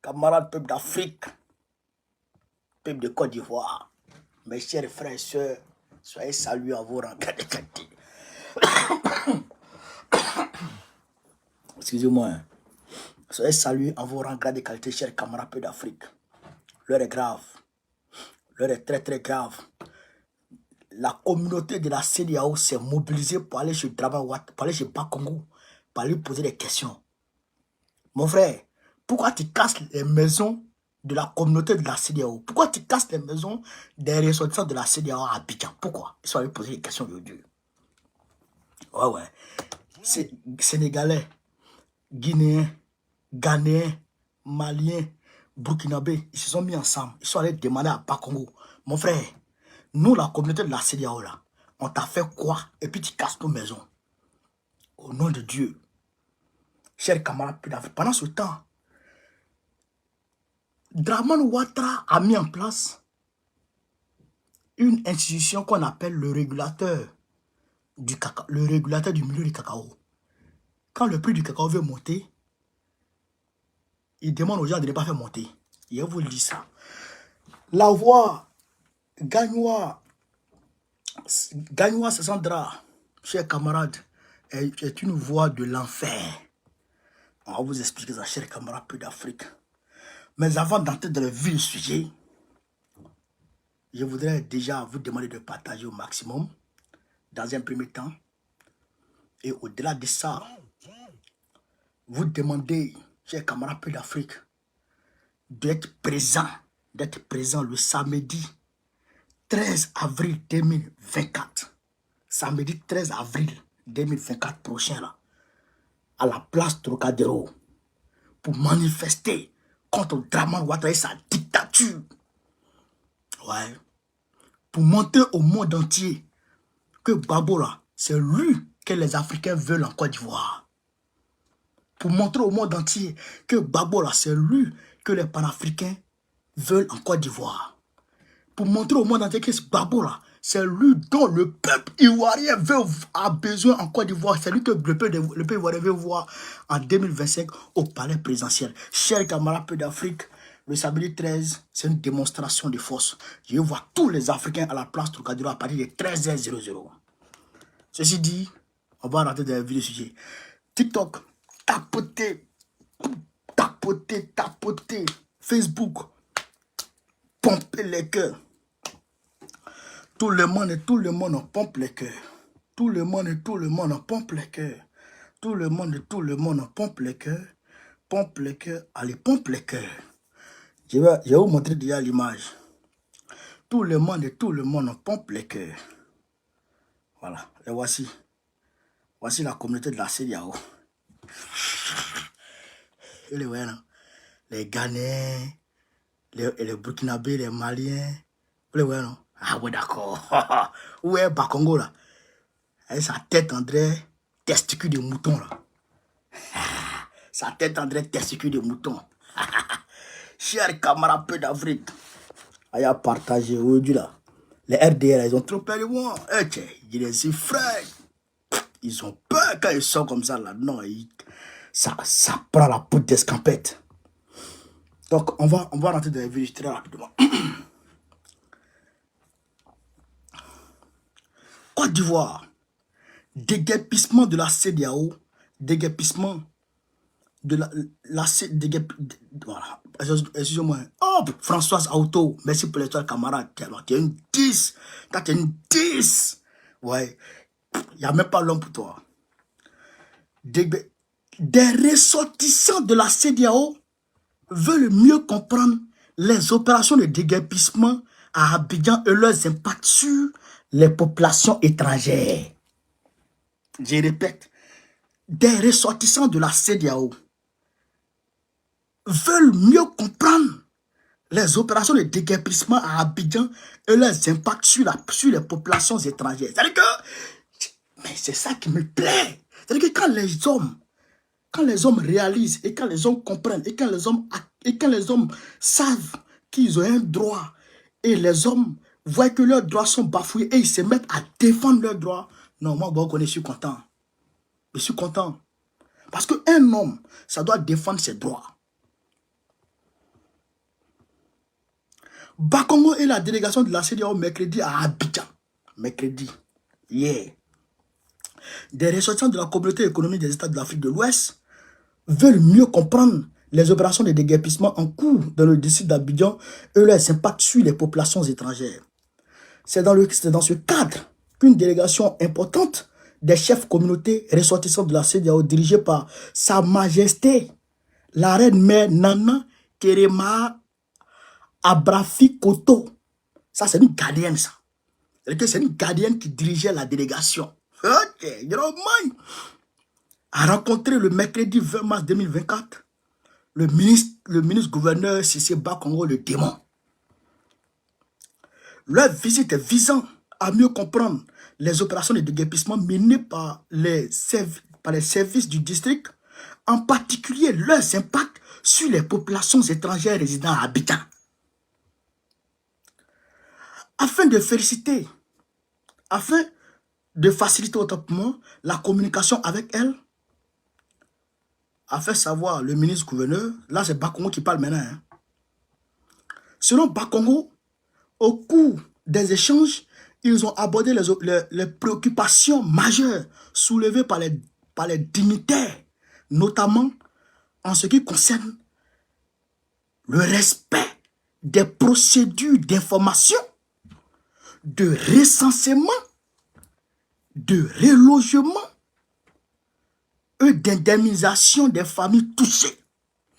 camarades peuple d'Afrique, peuple de Côte d'Ivoire, mes chers frères et sœurs, soyez salués à vos rangs de qualité. Excusez-moi. Soyez salués à vos rangs de qualité, chers camarades peuple d'Afrique. L'heure est grave. L'heure est très très grave. La communauté de la CEDEAO s'est mobilisée pour aller chez Dramane Ouattara, pour aller chez Bakongo, pour lui poser des questions. Mon frère, pourquoi tu casses les maisons de la communauté de la CEDEAO? Pourquoi tu casses les maisons des ressortissants de la CEDEAO à Abidjan? Pourquoi? Ils sont allés poser des questions aujourd'hui. Ouais. Sénégalais, Guinéens, Ghanéens, Maliens, Burkinabés, ils se sont mis ensemble. Ils sont allés demander à Bakongo. Mon frère, nous, la communauté de la CEDEAO, là, on t'a fait quoi? Et puis tu casses nos maisons. Au nom de Dieu. Chers camarades, pendant ce temps, Dramane Ouattara a mis en place une institution qu'on appelle le régulateur du cacao, le régulateur du milieu du cacao. Quand le prix du cacao veut monter, il demande aux gens de ne pas faire monter. Je vous le dis ça. La voix Gagnoua Sandra, chers camarades, est une voix de l'enfer. On va vous expliquer ça, chers camarades peu d'Afrique. Mais avant d'entrer dans le vif du sujet, je voudrais déjà vous demander de partager au maximum, dans un premier temps. Et au-delà de ça, vous demandez, chers camarades peu d'Afrique, d'être présent le samedi 13 avril 2024. Samedi 13 avril 2024 prochain, là, à la place Trocadéro, pour manifester contre Dramane Ouattara et sa dictature. Ouais. Pour montrer au monde entier que Gbagbo, là, c'est lui que les Africains veulent en Côte d'Ivoire. Pour montrer au monde entier que Gbagbo, là, c'est lui que les panafricains veulent en Côte d'Ivoire. Pour montrer au monde entier que ce Gbagbo, là, c'est lui dont le peuple ivoirien a besoin en Côte d'Ivoire. C'est lui que le peuple ivoirien veut voir en 2025 au palais présidentiel. Chers camarades d'Afrique, le samedi 13, c'est une démonstration de force. Je vois tous les Africains à la place Trocadéro à partir de 13h00. Ceci dit, on va rentrer dans le vif du sujet. TikTok, tapoter. Facebook, pomper les cœurs. Tout le monde on pompe les cœurs. Tout le monde on pompe les cœurs. Tout le monde on pompe les cœurs. Pompe les cœurs. Allez, pompe les cœurs. Je vais vous montrer déjà l'image. Tout le monde on pompe les cœurs. Voilà, et voici. Voici la communauté de la CEDEAO. Et les Ghanéens, les Burkinabés, les Maliens. Vous les voyez, non? Ah ouais, d'accord. Où est Bakongo, là? Avec sa tête en vrai, testicule de mouton, là. Sa tête en vrai, testicule de mouton. Chers camarades peu d'Afrique, à partager aujourd'hui, là. Les RDR, ils ont trop peur de moi. Je les dis, frère, ils ont peur quand ils sont comme ça, là. Non, ça prend la poudre d'escampette. Donc, on va rentrer dans les vidéos très rapidement. Côte d'Ivoire, déguerpissement de la CEDEAO, déguerpissement de la CEDEAO, voilà, excusez-moi. Oh, Françoise Auto, merci pour les toi, camarades. Tu es une 10, tu es une 10. Ouais, il n'y a même pas l'homme pour toi. Des ressortissants de la CEDEAO veulent mieux comprendre les opérations de déguerpissement à Abidjan et leurs impacts sur les populations étrangères. Je répète, des ressortissants de la CEDEAO veulent mieux comprendre les opérations de déguerpissement à Abidjan et leurs impacts sur les populations étrangères. C'est-à-dire que, mais c'est ça qui me plaît. C'est-à-dire que quand les hommes réalisent et quand les hommes comprennent et quand les hommes savent qu'ils ont un droit et les hommes voient que leurs droits sont bafoués et ils se mettent à défendre leurs droits. Non, moi, je suis content. Je suis content. Parce qu'un homme, ça doit défendre ses droits. Bakongo et la délégation de la CEDEAO mercredi à Abidjan. Mercredi. Yeah. Des ressortissants de la communauté économique des États de l'Afrique de l'Ouest veulent mieux comprendre les opérations de déguerpissement en cours dans le district d'Abidjan et leurs impacts sur les populations étrangères. C'est dans ce cadre qu'une délégation importante des chefs communautés ressortissants de la CEDEAO dirigée par Sa Majesté la reine mère Nana Kerema Abrafi Koto. Ça, c'est une gardienne, ça. C'est une gardienne qui dirigeait la délégation. Ok, you know, man. A rencontré le mercredi 20 mars 2024 le ministre gouverneur Cissé Bakongo, le démon. Leur visite est visant à mieux comprendre les opérations de déguerpissement menées par les services du district, en particulier leurs impacts sur les populations étrangères résidant à Abidjan. Afin de faciliter autant la communication avec elle, a fait savoir le ministre gouverneur, là c'est Bakongo qui parle maintenant. Hein. Selon Bakongo, au cours des échanges, ils ont abordé les préoccupations majeures soulevées par les dignitaires, notamment en ce qui concerne le respect des procédures d'information, de recensement, de relogement et d'indemnisation des familles touchées.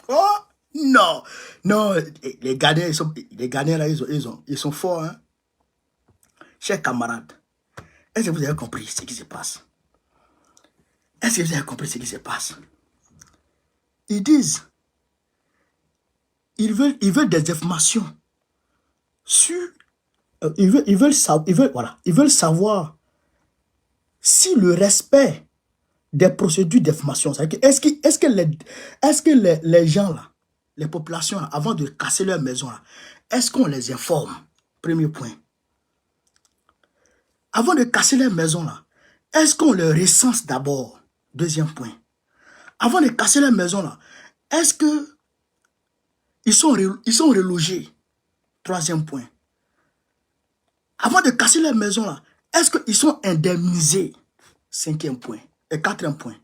Oh non, non, les Ghanéens là, ils sont forts. Hein? Chers camarades, est-ce que vous avez compris ce qui se passe? Est-ce que vous avez compris ce qui se passe? Ils disent, ils veulent des informations sur, ils veulent savoir si le respect des procédures d'information, est-ce que les gens là, les populations là, avant de casser leur maison là, est-ce qu'on les informe? Premier point. Avant de casser leur maison là, est-ce qu'on les recense d'abord? Deuxième point. Avant de casser leur maison là, est-ce que ils sont relogés? Troisième point. Avant de casser leur maison là, est-ce qu'ils sont indemnisés? Cinquième point. Et quatrième point.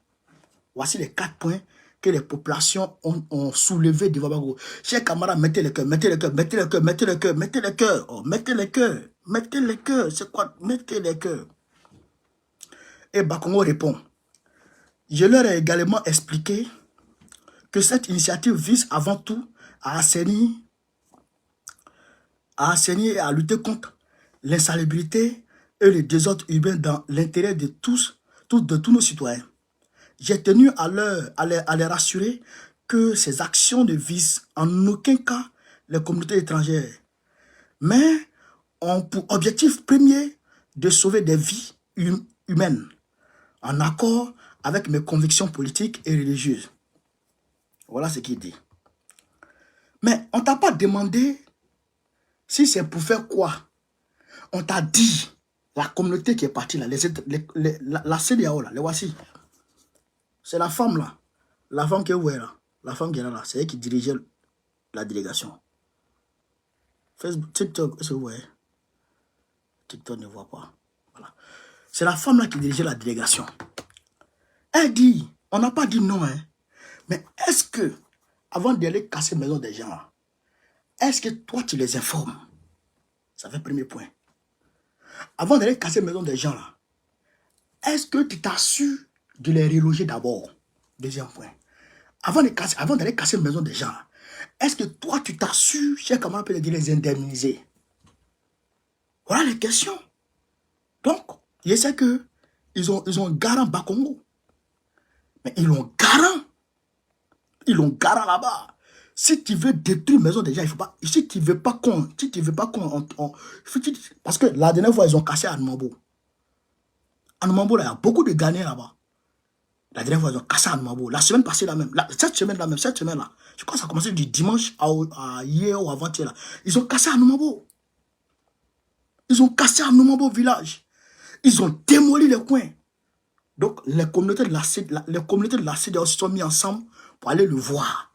Voici les 4 points que les populations ont soulevés devant Bakongo. Chers camarades, mettez le cœur, mettez le cœur, mettez le cœur, mettez le cœur, mettez le cœur. Oh, mettez le cœur, mettez le cœur. C'est quoi? Mettez le cœur. Et Bakongo répond. Je leur ai également expliqué que cette initiative vise avant tout à assainir et à lutter contre l'insalubrité et le désordre urbain dans l'intérêt de tous nos citoyens. J'ai tenu à les rassurer que ces actions ne visent en aucun cas les communautés étrangères, mais ont pour objectif premier de sauver des vies humaines, en accord avec mes convictions politiques et religieuses. Voilà ce qu'il dit. Mais on ne t'a pas demandé si c'est pour faire quoi. On t'a dit, la communauté qui est partie là, la CEDEAO là, les voici. C'est la femme là, la femme qui est où là, la femme qui est là, c'est elle qui dirigeait la délégation. Facebook, TikTok, est-ce que vous voyez? TikTok ne voit pas. Voilà. C'est la femme là qui dirigeait la délégation. Elle dit, on n'a pas dit non, hein, mais est-ce que, avant d'aller casser la maison des gens là, est-ce que toi tu les informes? Ça fait le premier point. Avant d'aller casser la maison des gens là, est-ce que tu t'assures de les reloger d'abord? Deuxième point. Avant d'aller casser la maison des gens, est-ce que toi, tu t'assures, cher camarade, de les indemniser? Voilà les questions. Donc, je sais que ils ont garant Bakongo. Mais ils l'ont garant. Ils l'ont garant là-bas. Si tu veux détruire la maison des gens, il faut pas. Si tu veux pas qu'on. Parce que la dernière fois, ils ont cassé à Numambo. À Numambo, là, il y a beaucoup de Ghanéens là-bas. La dernière fois, ils ont cassé à Numambo. La semaine passée, là même. Cette semaine-là, je crois que ça a commencé du dimanche à hier ou avant-hier. Là. Ils ont cassé à Numambo. Ils ont cassé à Numambo village. Ils ont démoli les coins. Donc, les communautés de la CEDEAO se sont mis ensemble pour aller le voir.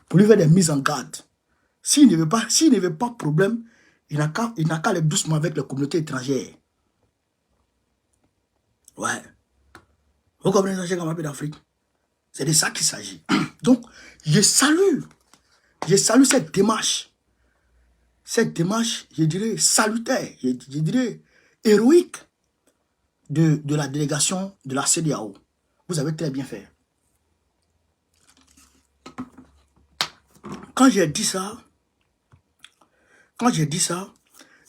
Pour lui faire des mises en garde. S'il ne veut pas de problème, il n'a qu'à aller doucement avec les communautés étrangères. Ouais. Vous comprenez ça, Cheikh Amara d'Afrique? C'est de ça qu'il s'agit. Donc, je salue cette démarche. Cette démarche, je dirais, salutaire, je dirais, héroïque de la délégation de la CEDEAO. Vous avez très bien fait. Quand j'ai dit ça,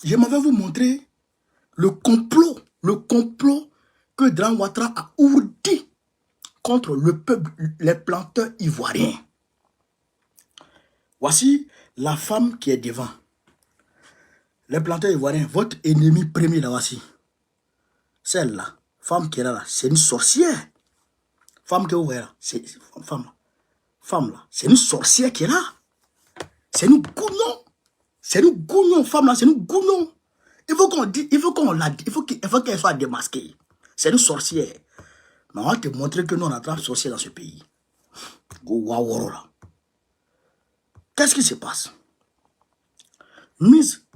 je m'avais vous montrer le complot que Dran Ouattara a ourdi contre le peuple, les planteurs ivoiriens. Voici la femme qui est devant. Les planteurs ivoiriens, votre ennemi premier là, voici. Celle-là, femme qui est là, c'est une sorcière. Femme que vous voyez là, c'est femme là, c'est une sorcière qui est là. C'est une gounon. C'est une gounon, femme là, c'est une gounon. Il faut qu'on dise, il faut qu'elle soit démasquée. C'est une sorcière. Mais on va te montrer que nous on attrape sorcière dans ce pays. Qu'est-ce qui se passe? Mise.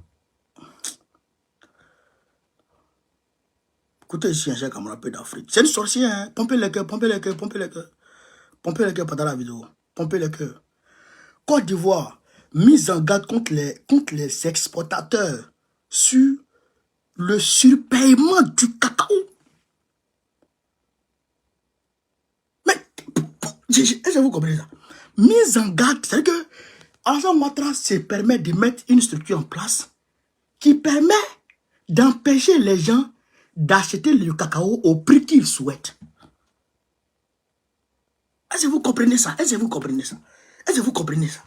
Écoutez ici un Cheikh Amara d'Afrique. C'est une sorcière, hein? Pompez les cœurs, pompez les cœurs, pompez les cœurs. Pompez les cœurs pendant la vidéo. Pompez les cœurs. Côte d'Ivoire, mise en garde contre les exportateurs sur le surpaiement du cacao. Mais, est-ce que vous comprenez ça? Mise en garde, c'est-à-dire que Alassane Ouattara se permet de mettre une structure en place qui permet d'empêcher les gens d'acheter le cacao au prix qu'ils souhaitent. Est-ce que vous comprenez ça? Est-ce que vous comprenez ça? Est-ce que vous comprenez ça?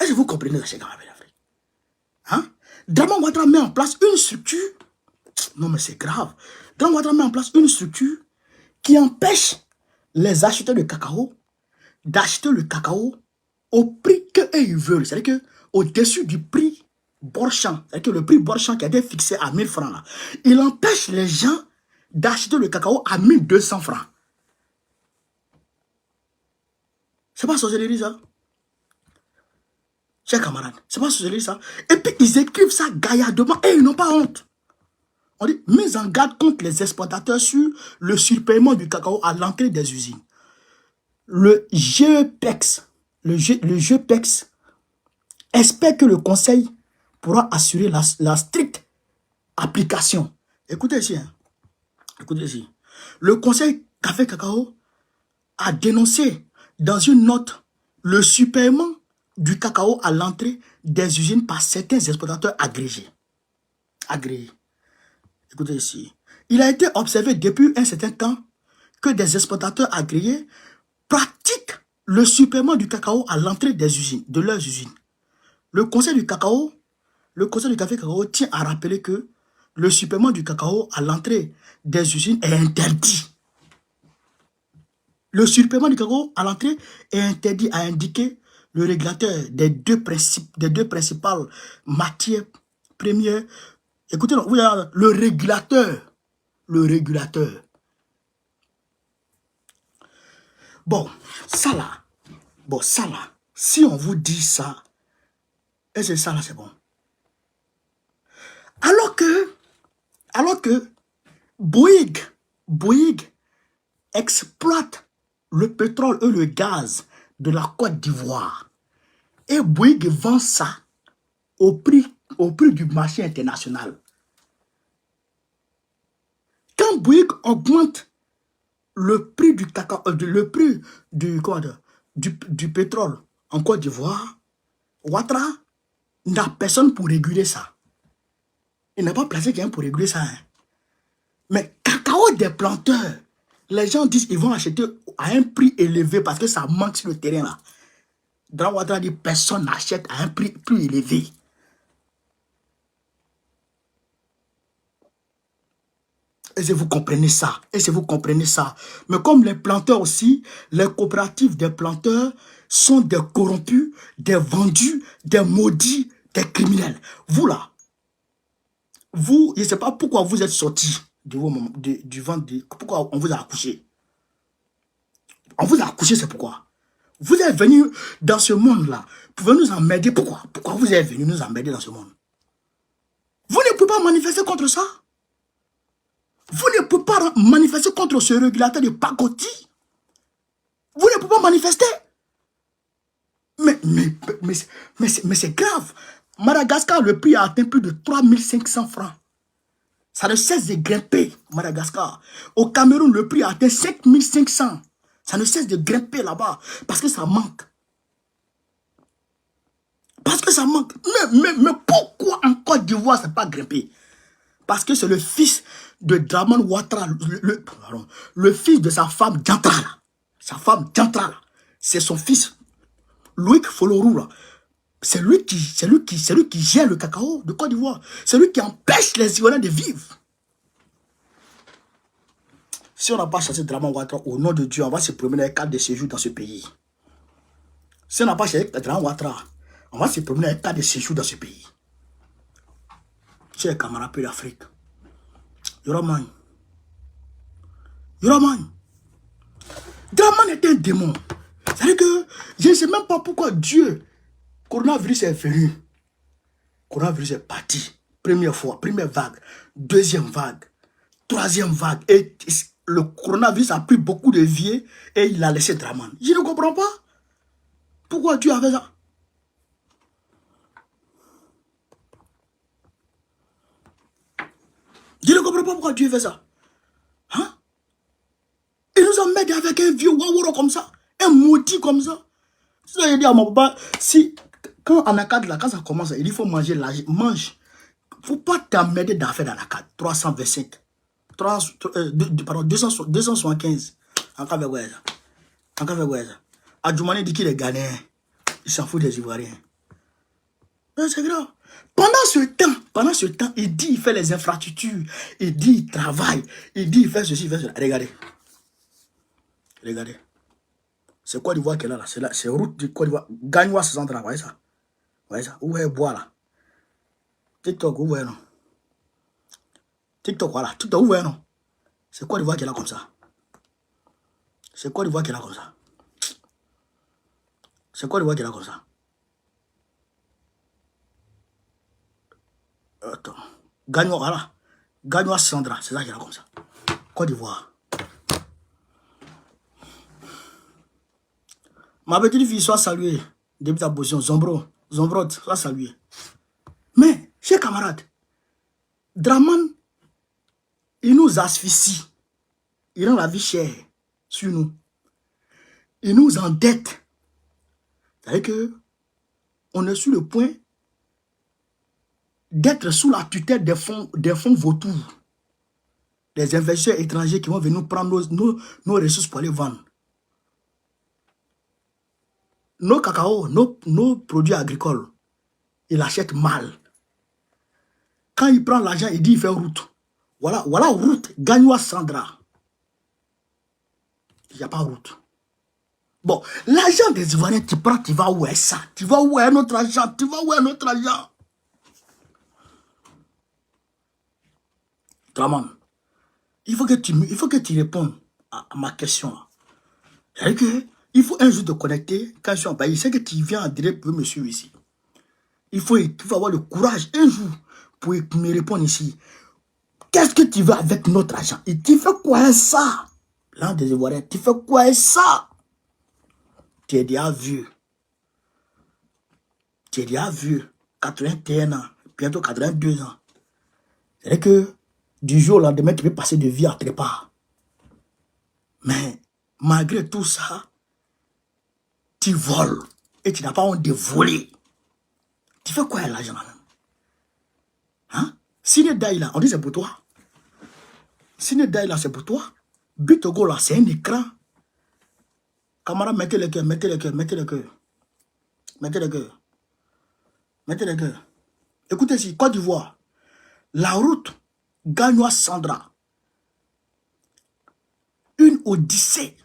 Est-ce que vous comprenez ça, Cheikh Amara d'Afrique? Hein? Dramane Ouattara met en place une structure. Non, mais c'est grave. Dramane Ouattara met en place une structure qui empêche les acheteurs de cacao d'acheter le cacao au prix qu'ils veulent. C'est-à-dire qu'au-dessus du prix Borchamp, c'est-à-dire que le prix Borchamp qui a été fixé à 1000 francs, là, il empêche les gens d'acheter le cacao à 1200 francs. C'est pas sorcellerie, ça? Chers camarades, c'est pas sorcellerie, ça? Et puis, ils écrivent ça gaillardement et ils n'ont pas honte. On dit, mise en garde contre les exportateurs sur le surpaiement du cacao à l'entrée des usines. Le GEPEX, espère que le Conseil pourra assurer la stricte application. Écoutez ici, hein. Écoutez ici. Le Conseil Café Cacao a dénoncé dans une note le surpaiement du cacao à l'entrée des usines par certains exportateurs agrégés. Écoutez ici. Il a été observé depuis un certain temps que des exportateurs agréés pratiquent le surpaiement du cacao à l'entrée des usines, de leurs usines. Le Conseil du Café Cacao tient à rappeler que le surpaiement du cacao à l'entrée des usines est interdit. Le surpaiement du cacao à l'entrée est interdit, a indiqué le régulateur des deux principales matières premières. Écoutez, vous avez le régulateur. Bon, ça là, si on vous dit ça, et c'est ça là, c'est bon. Alors que Bouygues exploite le pétrole et le gaz de la Côte d'Ivoire. Et Bouygues vend ça au prix du marché international. Quand Bouygues augmente le prix du cacao, le prix du pétrole en Côte d'Ivoire, Ouattara n'a personne pour réguler ça. Il n'a pas placé quelqu'un pour réguler ça. Hein. Mais cacao des planteurs, les gens disent qu'ils vont acheter à un prix élevé parce que ça manque sur le terrain là. Dramane Ouattara dit personne n'achète à un prix plus élevé. Est-ce que vous comprenez ça? Est-ce que vous comprenez ça? Mais comme les planteurs aussi, les coopératives des planteurs sont des corrompus, des vendus, des maudits, des criminels. Vous là, vous, je ne sais pas pourquoi vous êtes sortis du ventre, pourquoi on vous a accouché. On vous a accouché, c'est pourquoi. Vous êtes venu dans ce monde-là pouvez nous emmerder. Pourquoi? Pourquoi vous êtes venus nous emmerder dans ce monde? Vous ne pouvez pas manifester contre ça. Vous ne pouvez pas manifester contre ce régulateur de pacotille. Vous ne pouvez pas manifester. Mais c'est grave. Madagascar, le prix a atteint plus de 3500 francs. Ça ne cesse de grimper, Madagascar. Au Cameroun, le prix a atteint 5500. Ça ne cesse de grimper là-bas. Parce que ça manque. Parce que ça manque. Mais pourquoi en Côte d'Ivoire, ça n'a pas grimpé? Parce que c'est le fils de Draman Ouattara, le fils de sa femme Diantra. Sa femme Diantra, c'est son fils, Loïc Folorou. C'est lui qui gère le cacao de Côte d'Ivoire. C'est lui qui empêche les Ivoiriens de vivre. Si on n'a pas chassé Draman Ouattara, au nom de Dieu, on va se promener avec 4 de séjour dans ce pays. Si on n'a pas chassé Draman Ouattara, on va se promener avec 4 de séjour dans ce pays. Chers camarades d'Afrique, Yoraman. Yoraman. Draman est un démon. C'est-à-dire que je ne sais même pas pourquoi Dieu, coronavirus est venu. Coronavirus est parti. Première fois, première vague, deuxième vague, troisième vague. Et le coronavirus a pris beaucoup de vies et il a laissé Draman. Je ne comprends pas. Pourquoi Dieu a fait ça? Je ne comprends pas pourquoi Dieu fait ça. Hein? Il nous emmène avec un vieux waworo comme ça. Un maudit comme ça. Ça, il dit à mon papa, si, quand en acad, là, quand ça commence, il dit, il faut manger, mange. Il ne faut pas t'emmerder d'affaires dans la carte. 325. Pardon, 275. Encore avec quoi ça? Encore avec quoi ça? Adjoumani dit qu'il est Ghanéen. Il s'en fout des Ivoiriens. C'est grave. Pendant ce temps, il dit, il fait les infrastructures. Il dit, il travaille. Il dit, il fait ceci, il fait cela. Regardez. Regardez. C'est Côte d'Ivoire qu'elle a là. C'est route de Côte d'Ivoire. Gagnois Central. Vous voyez ça? Vous voyez ça? Où voyez bois là? TikTok, vous voyez non? TikTok, voilà. TikTok, vous voyez non? C'est Côte d'Ivoire qu'elle a comme ça. C'est Côte d'Ivoire qu'elle a comme ça. C'est Côte d'Ivoire qu'elle a comme ça. Attends. Gagnois, voilà. Gagnois Sandra, c'est ça qu'elle a comme ça. Côte d'Ivoire. Ma petite fille, soit saluée. Depuis ta position, Zombrot, soit saluée. Mais, chers camarades, Draman, il nous asphyxie. Il rend la vie chère sur nous. Il nous endette. C'est-à-dire que on est sur le point d'être sous la tutelle des fonds vautours. Des investisseurs étrangers qui vont venir nous prendre nos ressources pour les vendre. Nos cacao, nos produits agricoles, il achète mal. Quand il prend l'argent, il dit il fait route. Voilà route, Gagnois Sandra. Il n'y a pas route. Bon, l'argent des Ivoiriens, tu prends, tu vas où est ça? Tu vas où est notre argent? Tu vas où est notre argent? Draman, il faut que tu répondes à ma question. C'est-à-dire que il faut un jour te connecter quand je suis en pays. C'est que tu viens en direct pour me suivre ici. Il faut avoir le courage un jour pour me répondre ici. Qu'est-ce que tu veux avec notre argent? Et tu fais quoi avec ça? L'un des Ivoiriens, tu fais quoi avec ça? Tu es déjà vieux. Tu es déjà vieux. 81 ans, bientôt 82 ans. C'est-à-dire que du jour au lendemain, tu peux passer de vie à trépas. Mais malgré tout ça, tu voles et tu n'as pas honte de voler. Tu fais quoi avec l'argent là-même? Hein? Sine Daïla, on dit c'est pour toi. Sine Daïla, c'est pour toi. Bitogo là, c'est un écran. Camarade, mettez le cœur, mettez le cœur, mettez le cœur. Mettez le cœur. Mettez le cœur. Écoutez ici, Côte d'Ivoire. La route Gagnois Sandra. Une odyssée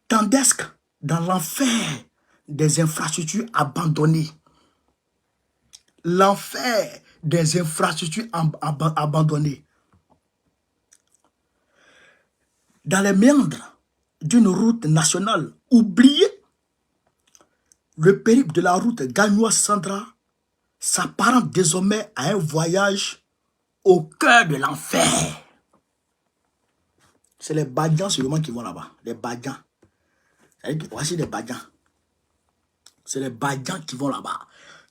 tandesque dans l'enfer des infrastructures abandonnées. L'enfer des infrastructures abandonnées. Dans les méandres d'une route nationale oubliée, Le périple de la route Gagnoa-Sandra s'apparente désormais à un voyage au cœur de l'enfer. C'est les Badians seulement qui vont là-bas. Les Badians. Voici les Badians. C'est les Badians qui vont là-bas.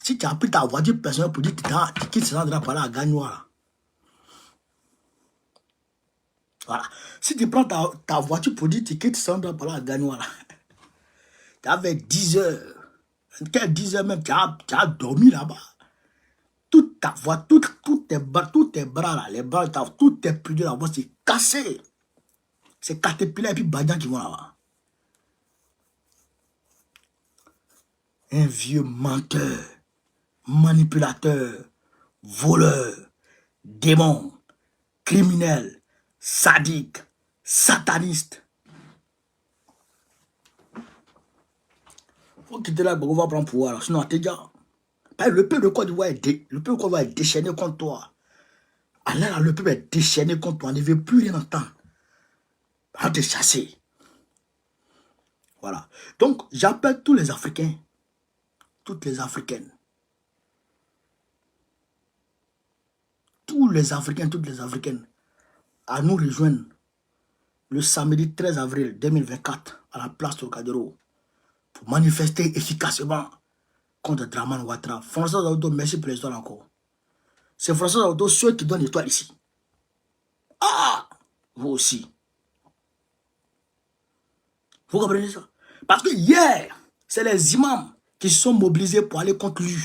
Si tu as pris ta voiture personnelle pour dire que tu quittes Sandra par là à Gagnoa, voilà. Si tu prends ta voiture pour dire que tu quittes Sandra par là à Gagnoa, tu avais 10 heures. 10 heures même, tu as dormi là-bas. Toute ta voix, tous tes bras là, les bras, toutes tes plis de la voix, c'est cassé. C'est Caterpillar et puis Badian qui vont là-bas. Un vieux menteur, manipulateur, voleur, démon, criminel, sadique, sataniste. Faut quitter là, on va prendre pouvoir. Sinon, t'es déjà. Le peuple de Côte d'Ivoire est déchaîné contre toi. Alors, le peuple est déchaîné contre toi. On ne veut plus rien entendre. On te chasser. Voilà. Donc, j'appelle tous les Africains, toutes les Africaines, tous les Africains, toutes les Africaines, à nous rejoindre le samedi 13 avril 2024 à la place Trocadéro pour manifester efficacement contre Dramane Ouattara. François Zaoudo, merci pour l'histoire encore. C'est François Zaoudo, ceux qui donnent l'étoile ici. Ah, vous aussi. Vous comprenez ça? Parce que hier, c'est les imams qui se sont mobilisés pour aller contre lui,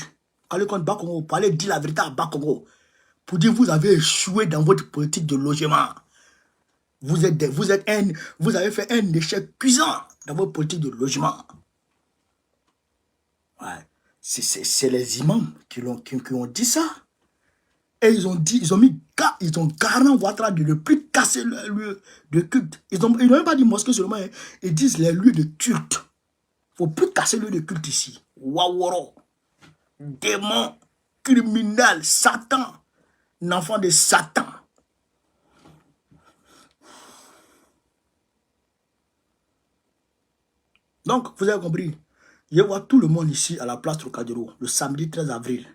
pour aller contre Bakongo, pour aller dire la vérité à Bakongo, pour dire vous avez échoué dans votre politique de logement. Vous avez fait un échec cuisant dans votre politique de logement. Ouais. C'est les imams qui ont dit ça. Et ils ont garant Ouattara de ne plus casser le lieu de culte. Ils n'ont même pas dit mosquée seulement, hein. Ils disent les lieux de culte. Il ne faut plus casser le lieu de culte ici. Waworo, démon, criminel, Satan, l'enfant de Satan. Donc, vous avez compris. Je vois tout le monde ici à la place Trocadéro, le samedi 13 avril.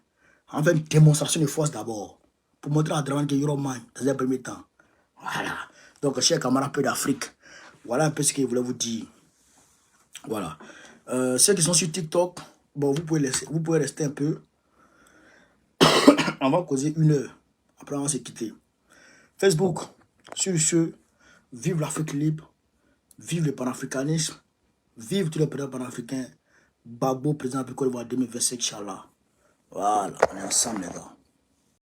On fait une démonstration de force d'abord. Pour montrer à Dramane que Euroman dans un premier temps. Voilà. Donc, chers camarades peu d'Afrique, voilà un peu ce que je voulais vous dire. Voilà. Ceux qui sont sur TikTok, bon, vous pouvez rester un peu. On va causer 1 heure. Après, on va se quitter. Facebook, sur ce, vive l'Afrique libre, vive le panafricanisme, vive tous les présidents panafricains. Babo, président de Côte d'Ivoire 2025, Inch'Allah. Voilà, on est ensemble, les gars.